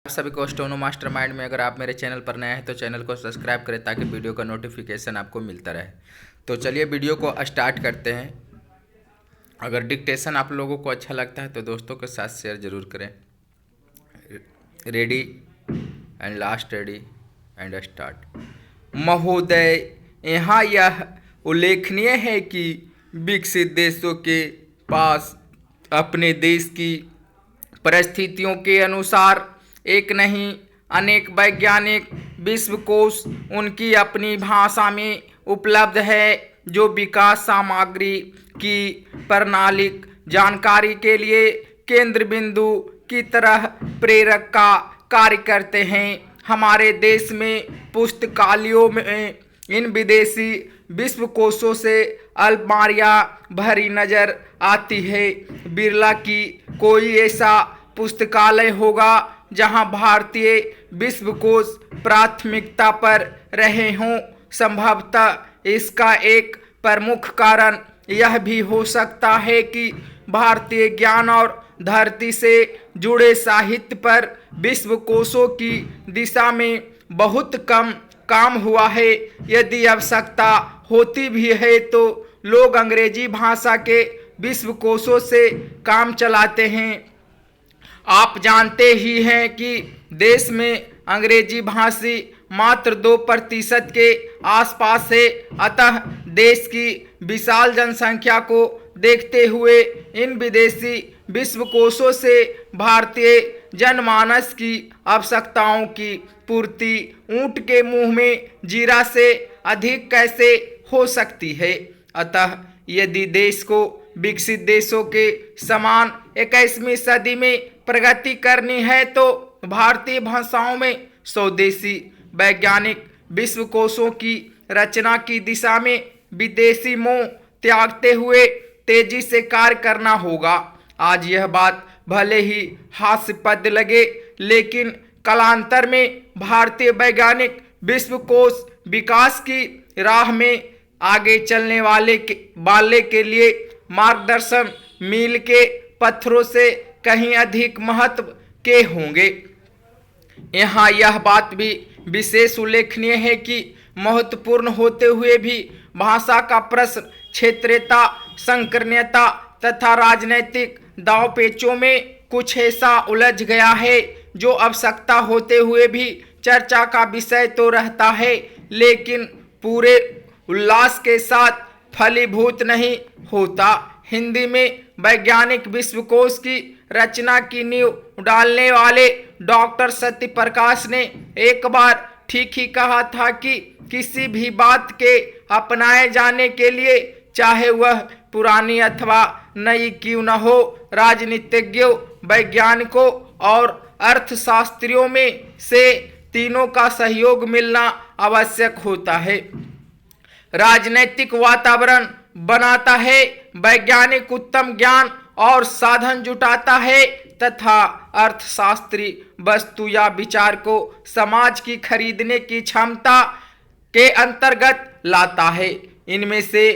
आप सभी को स्टोनो मास्टरमाइंड में अगर आप मेरे चैनल पर नए हैं तो चैनल को सब्सक्राइब करें ताकि वीडियो का नोटिफिकेशन आपको मिलता रहे। तो चलिए वीडियो को स्टार्ट करते हैं। अगर डिक्टेशन आप लोगों को अच्छा लगता है तो दोस्तों के साथ शेयर ज़रूर करें। Ready and last, ready and start. महोदय, यहाँ यह उल्लेखनीय है कि विकसित देशों के पास अपने देश की परिस्थितियों के अनुसार एक नहीं अनेक वैज्ञानिक विश्वकोश उनकी अपनी भाषा में उपलब्ध है, जो विकास सामग्री की प्रणालिक जानकारी के लिए केंद्र बिंदु की तरह प्रेरक का कार्य करते हैं। हमारे देश में पुस्तकालयों में इन विदेशी विश्वकोशों से अलमारियां भरी नजर आती है। बिरला की कोई ऐसा पुस्तकालय होगा जहां भारतीय विश्वकोश प्राथमिकता पर रहे हों। संभवतः इसका एक प्रमुख कारण यह भी हो सकता है कि भारतीय ज्ञान और धरती से जुड़े साहित्य पर विश्वकोशों की दिशा में बहुत कम काम हुआ है। यदि आवश्यकता होती भी है तो लोग अंग्रेजी भाषा के विश्वकोशों से काम चलाते हैं। आप जानते ही हैं कि देश में अंग्रेजी भाषी मात्र 2% के आसपास है। अतः देश की विशाल जनसंख्या को देखते हुए इन विदेशी विश्वकोशों से भारतीय जनमानस की आवश्यकताओं की पूर्ति ऊंट के मुंह में जीरा से अधिक कैसे हो सकती है। अतः यदि देश को विकसित देशों के समान 21वीं सदी में प्रगति करनी है तो भारतीय भाषाओं में स्वदेशी वैज्ञानिक विश्वकोशों की रचना की दिशा में विदेशी मोह त्यागते हुए तेजी से कार्य करना होगा। आज यह बात भले ही हास्यास्पद लगे, लेकिन कालांतर में भारतीय वैज्ञानिक विश्वकोश विकास की राह में आगे चलने वाले के लिए मार्गदर्शन मील के पत्थरों से कहीं अधिक महत्व के होंगे। यहाँ यह बात भी विशेष उल्लेखनीय है कि महत्वपूर्ण होते हुए भी भाषा का प्रश्न क्षेत्रीयता, संकीर्णता तथा राजनीतिक दांवपेचों में कुछ ऐसा उलझ गया है जो आवश्यकता होते हुए भी चर्चा का विषय तो रहता है, लेकिन पूरे उल्लास के साथ फलीभूत नहीं होता। हिंदी में वैज्ञानिक विश्वकोश की रचना की नींव डालने वाले डॉक्टर सत्यप्रकाश ने एक बार ठीक ही कहा था कि किसी भी बात के अपनाए जाने के लिए, चाहे वह पुरानी अथवा नई क्यों न हो, राजनीतिज्ञों, वैज्ञानिकों और अर्थशास्त्रियों में से तीनों का सहयोग मिलना आवश्यक होता है। राजनीतिक वातावरण बनाता है, वैज्ञानिक उत्तम ज्ञान और साधन जुटाता है तथा अर्थशास्त्री वस्तु या विचार को समाज की खरीदने की क्षमता के अंतर्गत लाता है। इनमें से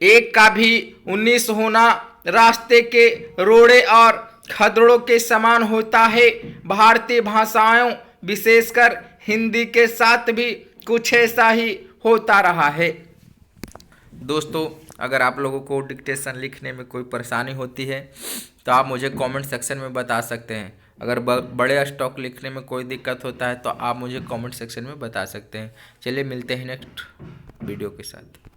एक का भी 19 होना रास्ते के रोड़े और खदड़ों के समान होता है। भारतीय भाषाओं विशेषकर हिंदी के साथ भी कुछ ऐसा ही होता रहा है। दोस्तों, अगर आप लोगों को डिक्टेशन लिखने में कोई परेशानी होती है तो आप मुझे कमेंट सेक्शन में बता सकते हैं। अगर बड़े स्टॉक लिखने में कोई दिक्कत होता है तो आप मुझे कमेंट सेक्शन में बता सकते हैं। चलिए मिलते हैं नेक्स्ट वीडियो के साथ।